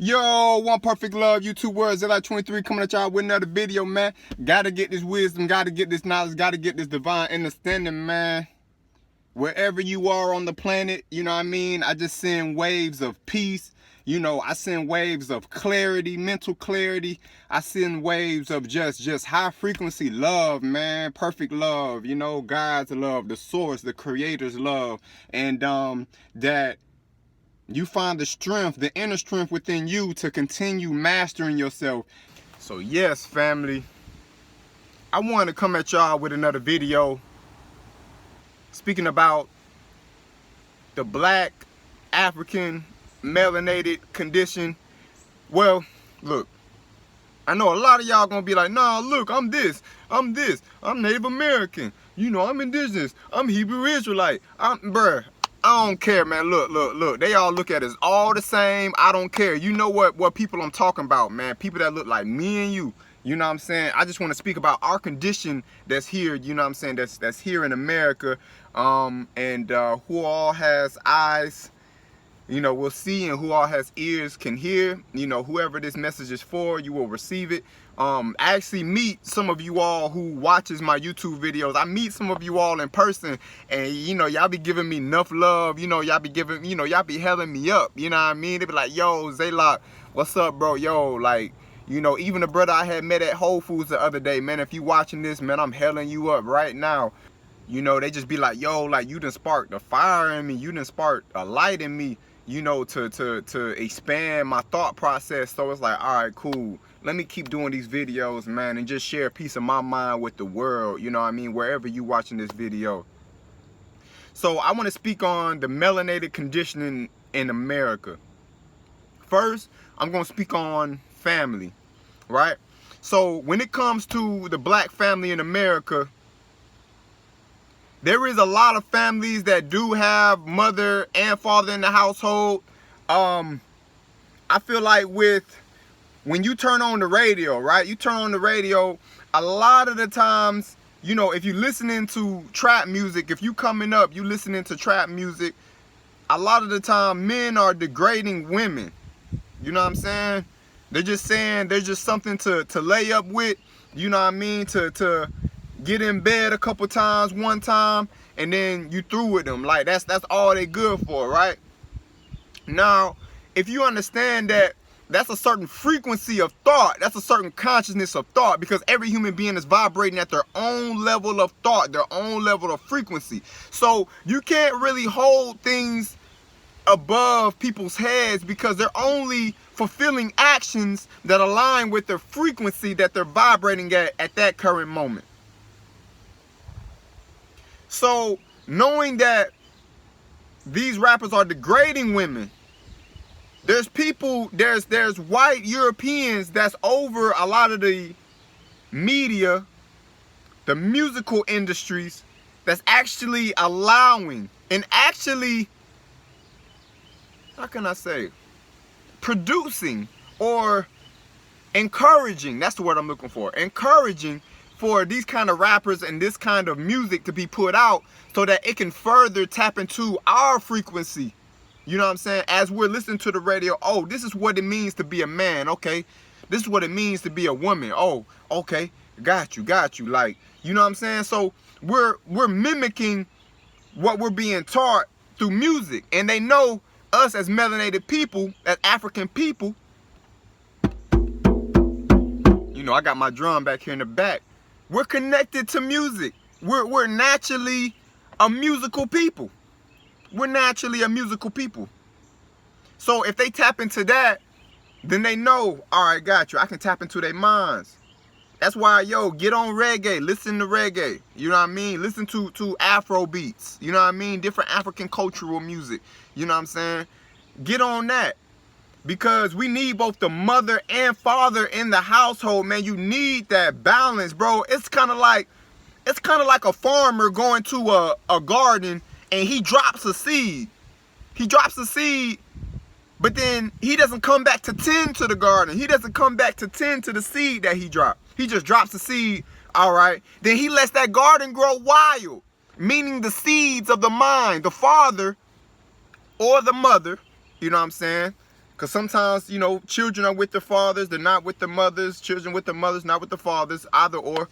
Yo, one perfect love, you two words, LI23 coming at y'all with another video, man. Gotta get this wisdom, gotta get this knowledge, gotta get this divine understanding, man. Wherever you are on the planet, you know what I mean? I just send waves of peace. You know, I send waves of clarity, mental clarity. I send waves of just high frequency love, man. Perfect love, you know, God's love, the source, the creator's love. And that you find the strength, the inner strength within you to continue mastering yourself. So yes, family, I want to come at y'all with another video speaking about the black African melanated condition. Well, look, I know a lot of y'all gonna be like, nah, look, I'm I'm Native American, you know, I'm indigenous, I'm Hebrew Israelite, bruh, I don't care, man. Look, they all look at us all the same. I don't care. You know what people I'm talking about, man. People that look like me and you. You know what I'm saying? I just want to speak about our condition that's here, you know what I'm saying, that's here in America. Who all has eyes, you know, will see, and who all has ears can hear. You know, whoever this message is for, you will receive it. I actually meet some of you all who watches my YouTube videos. I meet some of you all in person, and you know, y'all be giving me enough love. You know, y'all be giving, you know, y'all be helling me up. You know what I mean? They be like, yo, Zaylock, what's up, bro? Yo, like, you know, even the brother I had met at Whole Foods the other day, man, if you watching this, man, I'm helling you up right now. You know, they just be like, yo, like, you done sparked a fire in me. You done sparked a light in me, you know, to expand my thought process. So it's like, all right, cool. Let me keep doing these videos, man, and just share a piece of my mind with the world, you know what I mean, wherever you watching this video. So I want to speak on the melanated conditioning in America. First, I'm going to speak on family, right? So when it comes to the black family in America, there is a lot of families that do have mother and father in the household. I feel like when you turn on the radio, right? You turn on the radio, a lot of the times, you know, if you're listening to trap music, if you coming up, you listening to trap music, a lot of the time men are degrading women. You know what I'm saying? They're just saying there's just something to lay up with, you know what I mean? To get in bed a couple times, one time, and then you through with them. Like that's all they good for, right? Now, if you understand that that's a certain frequency of thought, that's a certain consciousness of thought, because every human being is vibrating at their own level of thought, their own level of frequency. So you can't really hold things above people's heads because they're only fulfilling actions that align with the frequency that they're vibrating at that current moment. So knowing that these rappers are degrading women, there's people, there's white Europeans that's over a lot of the media, the musical industries, that's actually allowing and actually, how can I say, producing or encouraging, that's the word I'm looking for, encouraging for these kind of rappers and this kind of music to be put out so that it can further tap into our frequency. You know what I'm saying? As we're listening to the radio, oh, this is what it means to be a man, okay? This is what it means to be a woman. Oh, okay, got you. Like, you know what I'm saying? So we're mimicking what we're being taught through music. And they know us as melanated people, as African people. You know, I got my drum back here in the back. We're connected to music. We're naturally a musical people. We're naturally a musical people. So if they tap into that, then they know, all right, got you. I can tap into their minds. That's why, yo, get on reggae. Listen to reggae. You know what I mean? Listen to Afro beats. You know what I mean? Different African cultural music. You know what I'm saying? Get on that. Because we need both the mother and father in the household, man. You need that balance, bro. It's kind of like a farmer going to a garden and he drops a seed. He drops a seed, but then he doesn't come back to tend to the garden. He doesn't come back to tend to the seed that he dropped. He just drops the seed, all right? Then he lets that garden grow wild, meaning the seeds of the mind, the father or the mother, you know what I'm saying? Because sometimes, you know, children are with their fathers, they're not with the mothers. Children with the mothers, not with the fathers, either or.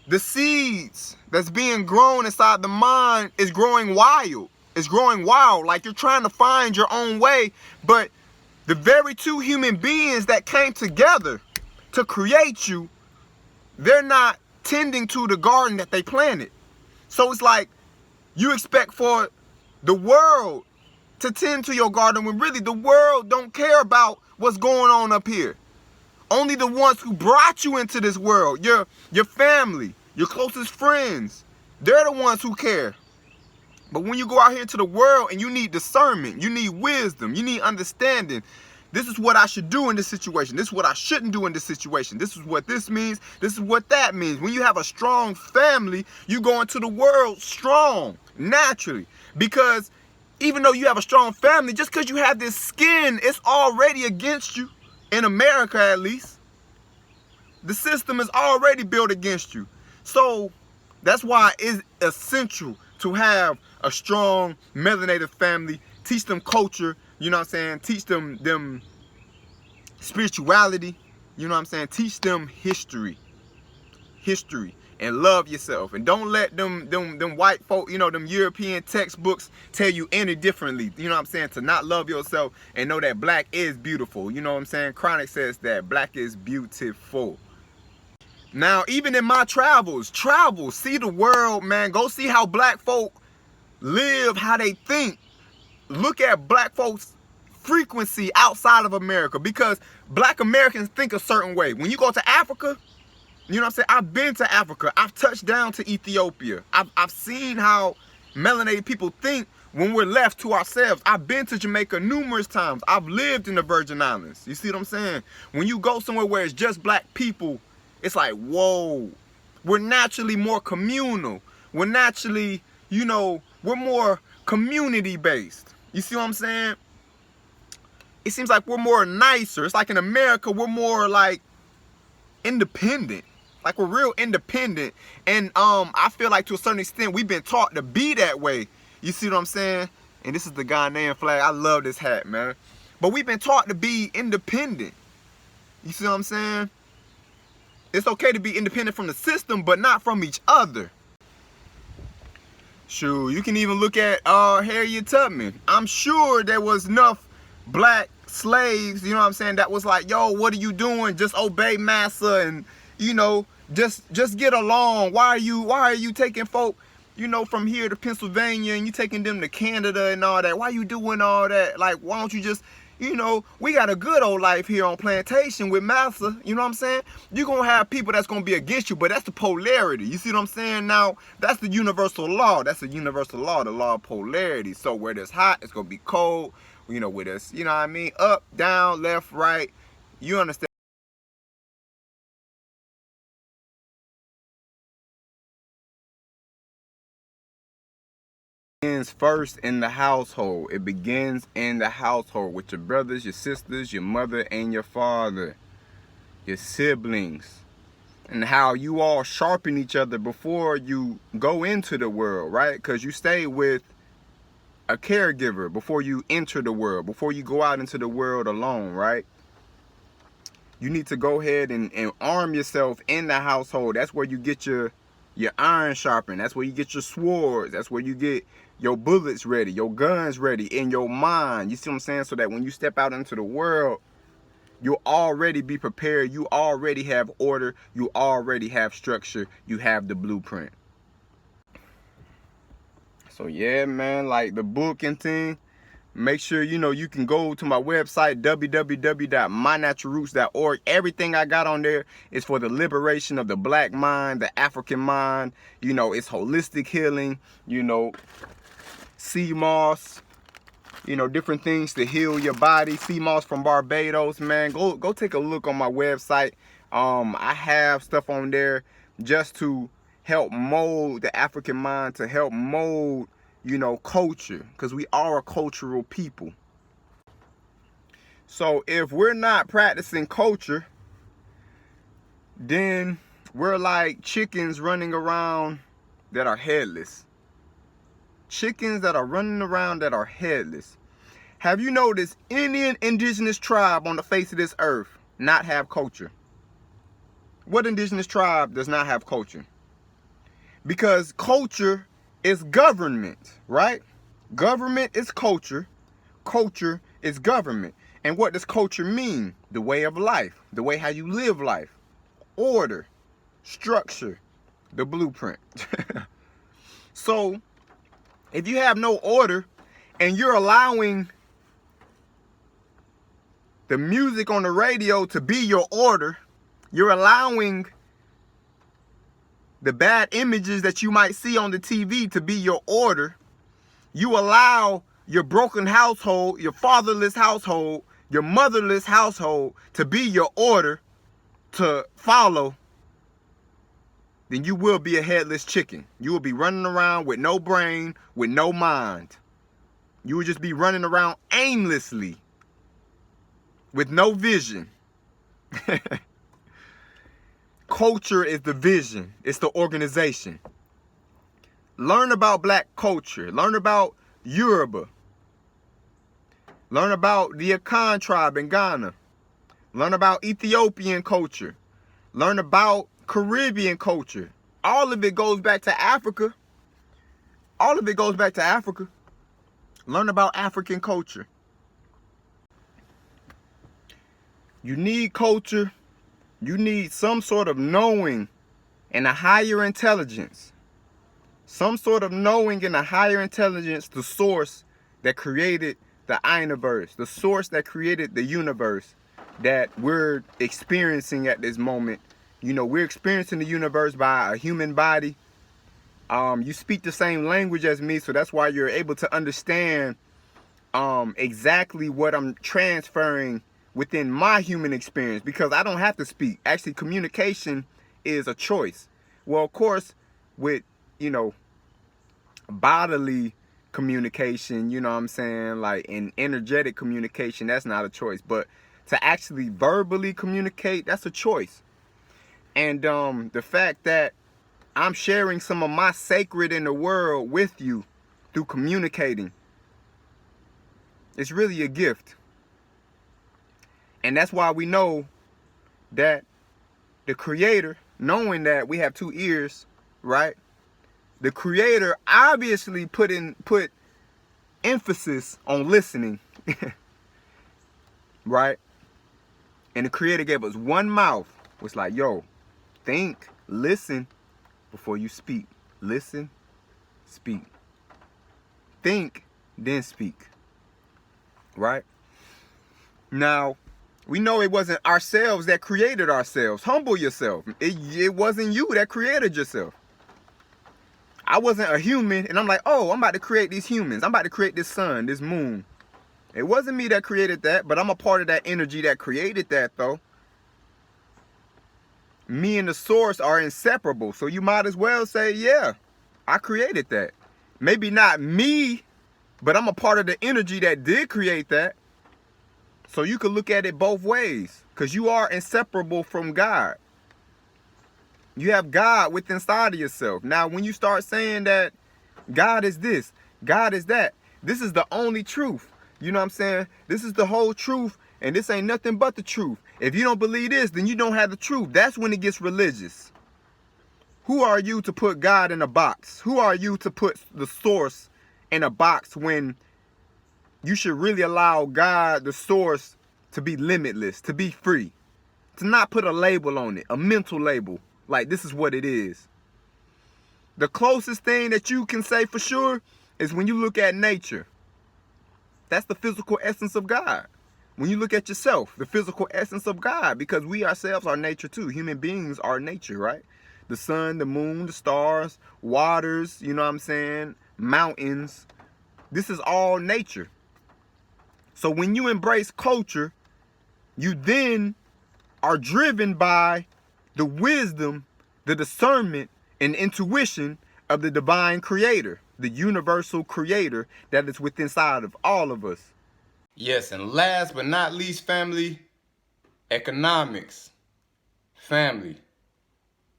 The seeds that's being grown inside the mind is growing wild. It's growing wild, like you're trying to find your own way. But the very two human beings that came together to create you, they're not tending to the garden that they planted. So it's like you expect for the world to tend to your garden when really the world don't care about what's going on up here. Only the ones who brought you into this world, your family, your closest friends, they're the ones who care. But when you go out here into the world and you need discernment, you need wisdom, you need understanding. This is what I should do in this situation. This is what I shouldn't do in this situation. This is what this means. This is what that means. When you have a strong family, you go into the world strong, naturally. Because even though you have a strong family, just because you have this skin, it's already against you. In America, at least. The system is already built against you. So that's why it's essential to have a strong melanated family. Teach them culture, you know what I'm saying? Teach them spirituality, you know what I'm saying? Teach them history. And love yourself. And don't let them white folk, you know, them European textbooks tell you any differently. You know what I'm saying? To not love yourself and know that black is beautiful. You know what I'm saying? Chronic says that black is beautiful. Now, even in my travels, see the world, man. Go see how black folk live, how they think. Look at black folks' frequency outside of America, because black Americans think a certain way. When you go to Africa, you know what I'm saying? I've been to Africa. I've touched down to Ethiopia. I've seen how melanated people think when we're left to ourselves. I've been to Jamaica numerous times. I've lived in the Virgin Islands. You see what I'm saying? When you go somewhere where it's just black people, it's like, whoa. We're naturally more communal. We're naturally, you know, we're more community-based. You see what I'm saying? It seems like we're more nicer. It's like in America, we're more like independent. Like we're real independent. And I feel like to a certain extent we've been taught to be that way. You see what I'm saying? And this is the Ghanaian flag. I love this hat, man. But we've been taught to be independent. You see what I'm saying? It's okay to be independent from the system, but not from each other. Sure, you can even look at Harriet Tubman. I'm sure there was enough black slaves, you know what I'm saying, that was like, yo, what are you doing? Just obey massa and, you know, just get along. Why are you taking folk, you know, from here to Pennsylvania and you taking them to Canada and all that? Why you doing all that? Like, why don't you just, you know, we got a good old life here on plantation with massa, you know what I'm saying? You're going to have people that's going to be against you, but that's the polarity. You see what I'm saying? Now, that's the universal law. That's the universal law, the law of polarity. So where there's hot, it's going to be cold. You know, with us, you know what I mean? Up, down, left, right. You understand? It begins first in the household. It begins in the household with your brothers, your sisters, your mother, and your father, your siblings, and how you all sharpen each other before you go into the world, right? Because you stay with a caregiver before you enter the world, before you go out into the world alone, right? You need to go ahead and arm yourself in the household. That's where you get your iron sharpened. That's where you get your swords. That's where you get your bullets ready, your guns ready in your mind. You see what I'm saying? So that when you step out into the world, you'll already be prepared. You already have order. You already have structure. You have the blueprint. So yeah, man, like the book and thing, make sure, you know, you can go to my website, www.mynaturalroots.org. Everything I got on there is for the liberation of the black mind, the African mind. You know, it's holistic healing, you know, sea moss, you know, different things to heal your body. Sea moss from Barbados, man. Go take a look on my website. I have stuff on there just to help mold the African mind, to help mold, you know, culture, because we are a cultural people. So if we're not practicing culture, then we're like chickens running around that are headless. Chickens that are running around that are headless. Have you noticed any indigenous tribe on the face of this earth not have culture? What indigenous tribe does not have culture? Because culture is government, right? Government is culture. Culture is government. And what does culture mean? The way of life, the way how you live life, order, structure, the blueprint. So if you have no order and you're allowing the music on the radio to be your order, you're allowing the bad images that you might see on the TV to be your order, you allow your broken household, your fatherless household, your motherless household to be your order to follow, then you will be a headless chicken. You will be running around with no brain, with no mind. You will just be running around aimlessly with no vision. Culture is the vision. It's the organization. Learn about black culture. Learn about Yoruba. Learn about the Akan tribe in Ghana. Learn about Ethiopian culture. Learn about Caribbean culture. All of it goes back to Africa. All of it goes back to Africa. Learn about African culture. You need culture. You need some sort of knowing and a higher intelligence. Some sort of knowing and a higher intelligence, the source that created the universe, the source that created the universe that we're experiencing at this moment. You know, we're experiencing the universe by a human body. You speak the same language as me, so that's why you're able to understand exactly what I'm transferring within my human experience, because I don't have to speak. Actually, communication is a choice. Well, of course, with, you know, bodily communication, you know what I'm saying, like in energetic communication, that's not a choice. But to actually verbally communicate, that's a choice. And the fact that I'm sharing some of my sacred in the world with you through communicating, it's really a gift. And that's why we know that the Creator, knowing that we have two ears, right? The Creator obviously put emphasis on listening, right? And the Creator gave us one mouth. Was like, yo, think, listen before you speak. Listen, speak. Think, then speak. Right? Now, we know it wasn't ourselves that created ourselves. Humble yourself. It wasn't you that created yourself. I wasn't a human, and I'm like, oh, I'm about to create these humans. I'm about to create this sun, this moon. It wasn't me that created that, but I'm a part of that energy that created that, though. Me and the source are inseparable, so you might as well say, yeah, I created that. Maybe not me, but I'm a part of the energy that did create that. So you can look at it both ways, because you are inseparable from God. You have God within inside of yourself. Now, when you start saying that God is this, God is that, this is the only truth. You know what I'm saying? This is the whole truth, and this ain't nothing but the truth. If you don't believe this, then you don't have the truth. That's when it gets religious. Who are you to put God in a box? Who are you to put the source in a box when you should really allow God, the source, to be limitless, to be free, to not put a label on it, a mental label, like this is what it is. The closest thing that you can say for sure is when you look at nature. That's the physical essence of God. When you look at yourself, the physical essence of God, because we ourselves are nature too. Human beings are nature, right? The sun, the moon, the stars, waters, you know what I'm saying? Mountains. This is all nature. So when you embrace culture, you then are driven by the wisdom, the discernment, and intuition of the divine creator, the universal creator that is within inside of all of us. Yes, and last but not least, family, economics. Family,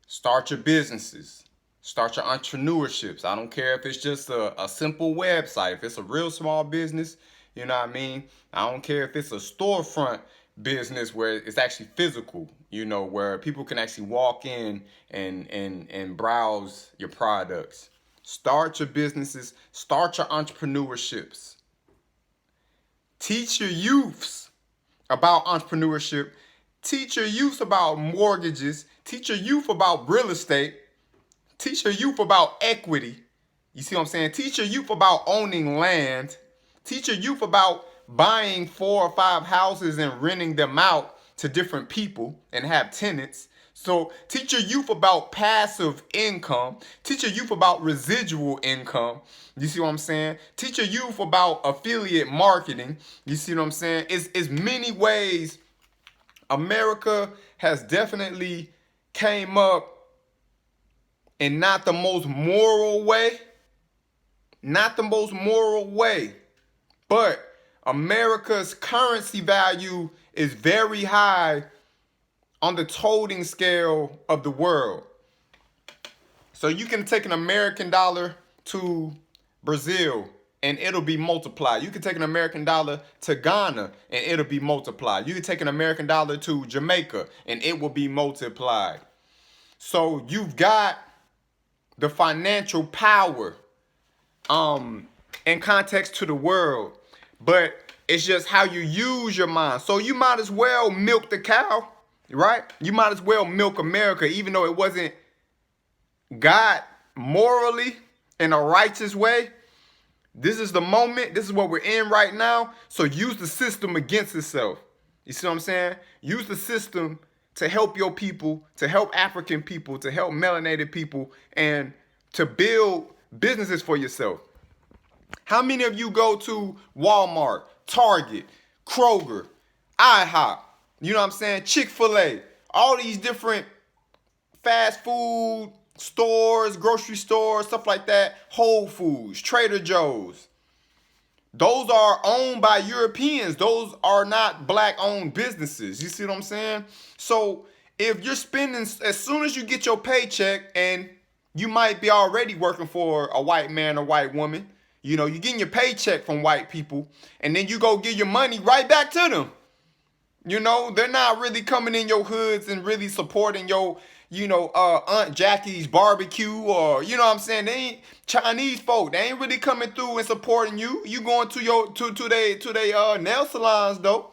start your businesses. Start your entrepreneurships. I don't care if it's just a simple website. If it's a real small business, You know what I mean? I don't care if it's a storefront business where it's actually physical, you know, where people can actually walk in and browse your products. Start your businesses, start your entrepreneurships. Teach your youths about entrepreneurship. Teach your youth about mortgages. Teach your youth about real estate. Teach your youth about equity. You see what I'm saying? Teach your youth about owning land. Teach your youth about buying 4 or 5 houses and renting them out to different people and have tenants. So teach your youth about passive income. Teach your youth about residual income. You see what I'm saying? Teach your youth about affiliate marketing. You see what I'm saying? It's many ways. America has definitely came up in not the most moral way. Not the most moral way. But America's currency value is very high on the toting scale of the world. So you can take an American dollar to Brazil and it'll be multiplied. You can take an American dollar to Ghana and it'll be multiplied. You can take an American dollar to Jamaica and it will be multiplied. So you've got the financial power in context to the world, but it's just how you use your mind. So you might as well milk the cow, right? You might as well milk America, even though it wasn't God morally in a righteous way. This is the moment. This is what we're in right now. So use the system against itself. You see what I'm saying? Use the system to help your people, to help African people, to help melanated people, and to build businesses for yourself. How many of you go to Walmart, Target, Kroger, IHOP, you know what I'm saying, Chick-fil-A, all these different fast food stores, grocery stores, stuff like that, Whole Foods, Trader Joe's. Those are owned by Europeans. Those are not black-owned businesses. You see what I'm saying? So if you're spending, as soon as you get your paycheck, and you might be already working for a white man or white woman, you know, you're getting your paycheck from white people, and then you go give your money right back to them. You know, they're not really coming in your hoods and really supporting your, you know, Aunt Jackie's barbecue, or, you know what I'm saying? They ain't Chinese folk. They ain't really coming through and supporting you. You going to your to they nail salons though.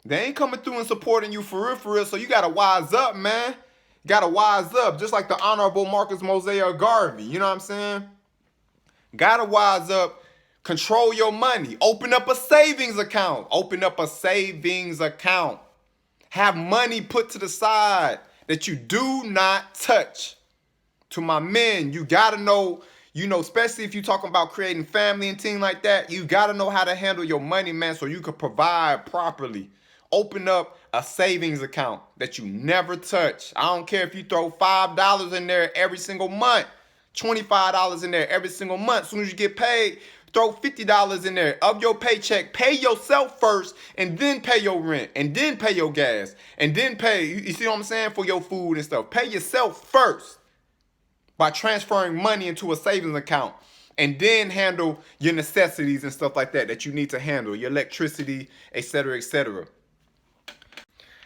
They ain't coming through and supporting you for real. So you gotta wise up, man. You gotta wise up, just like the Honorable Marcus Mosiah Garvey. You know what I'm saying? Gotta wise up. Control your money. Open up a savings account. Open up a savings account. Have money put to the side that you do not touch. To my men, you gotta know, you know, especially if you're talking about creating family and things like that, you gotta know how to handle your money, man, so you can provide properly. Open up a savings account that you never touch. I don't care if you throw $5 in there every single month, $25 in there every single month. As soon as you get paid, throw $50 in there of your paycheck. Pay yourself first, and then pay your rent, and then pay your gas, and then pay, you see what I'm saying, for your food and stuff. Pay yourself first by transferring money into a savings account, and then handle your necessities and stuff like that that you need to handle, your electricity, etc., etc.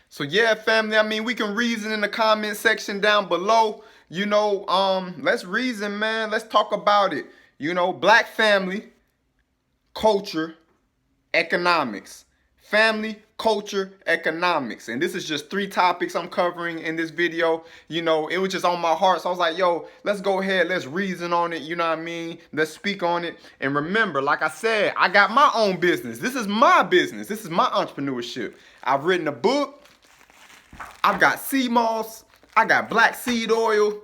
So yeah, family, I mean, we can reason in the comment section down below. You know, let's reason, man. Let's talk about it. You know, black family, culture, economics. Family, culture, economics. And this is just 3 topics I'm covering in this video. You know, it was just on my heart. So I was like, yo, let's go ahead. Let's reason on it. You know what I mean? Let's speak on it. And remember, like I said, I got my own business. This is my business. This is my entrepreneurship. I've written a book. I've got sea moss. I got black seed oil.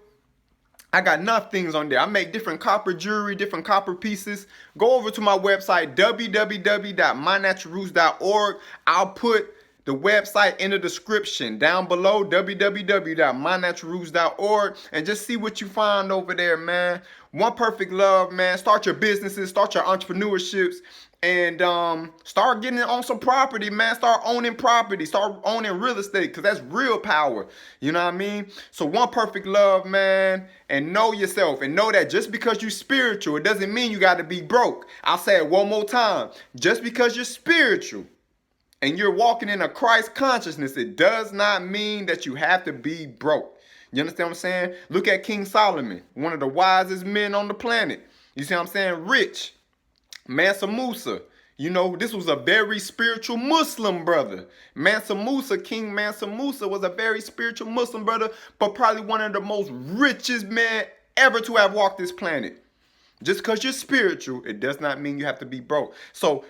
I got enough things on there. I make different copper jewelry, different copper pieces. Go over to my website, www.mynaturalroots.org. I'll put the website in the description down below, www.mynaturalroots.org, and just see what you find over there, man. One perfect love, man. Start your businesses, start your entrepreneurships, and start getting on some property, man. Start owning property, start owning real estate, because that's real power. You know what I mean? So one perfect love, man, and know yourself, and know that just because you're spiritual, it doesn't mean you got to be broke. I'll say it one more time. Just because you're spiritual and you're walking in a Christ consciousness, it does not mean that you have to be broke. You understand what I'm saying? Look at King Solomon, one of the wisest men on the planet. You see what I'm saying? Rich. Mansa Musa. You know, this was a very spiritual Muslim brother. Mansa Musa, King Mansa Musa, was a very spiritual Muslim brother, but probably one of the most richest men ever to have walked this planet. Just because you're spiritual, it does not mean you have to be broke. So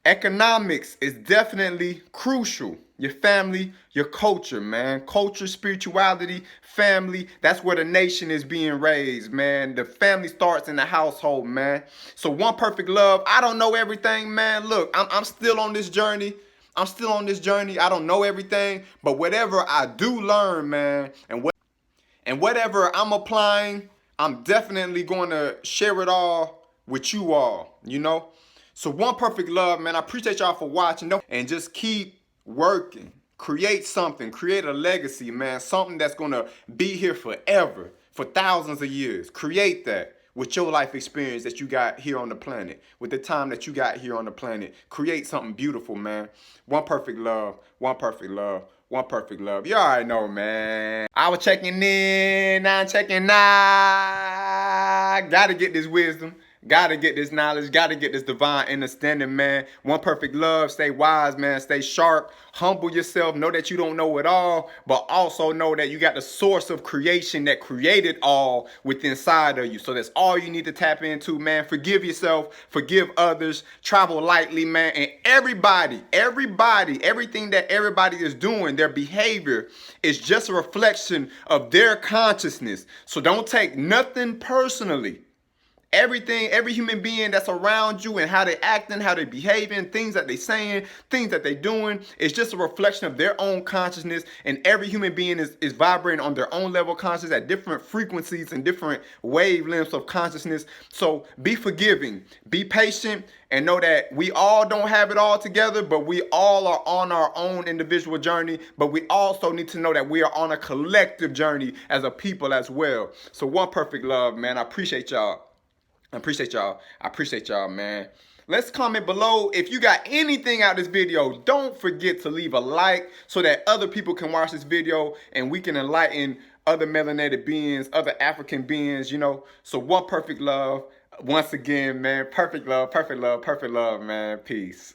economics is definitely crucial. Your family, your culture, man. Culture, spirituality, family. That's where the nation is being raised, man. The family starts in the household, man. So one perfect love. I don't know everything, man. Look, I'm still on this journey. I'm still on this journey. I don't know everything, but whatever I do learn, man, and whatever I'm applying, I'm definitely going to share it all with you all, you know? So one perfect love, man. I appreciate y'all for watching. And just keep working. Create something. Create a legacy, man. Something that's going to be here forever, for thousands of years. Create that with your life experience that you got here on the planet, with the time that you got here on the planet. Create something beautiful, man. One perfect love. One perfect love. One perfect love. You already know, man. I was checking in, now I'm checking out. Gotta get this wisdom. Gotta get this knowledge. Gotta get this divine understanding, man. One perfect love. Stay wise, man. Stay sharp. Humble yourself. Know that you don't know it all, but also know that you got the source of creation that created all within inside of you. So that's all you need to tap into, man. Forgive yourself. Forgive others. Travel lightly, man. And everybody, everything that everybody is doing, their behavior is just a reflection of their consciousness. So don't take nothing personally. Everything, every human being that's around you and how they acting, how they behaving, things that they saying, things that they doing, is just a reflection of their own consciousness. And every human being is vibrating on their own level of consciousness at different frequencies and different wavelengths of consciousness. So be forgiving, be patient, and know that we all don't have it all together, but we all are on our own individual journey. But we also need to know that we are on a collective journey as a people as well. So one perfect love, man. I appreciate y'all. I appreciate y'all. I appreciate y'all, man. Let's comment below if you got anything out of this video. Don't forget to leave a like so that other people can watch this video and we can enlighten other melanated beings, other African beings, you know. So one perfect love. Once again, man, perfect love, man. Peace.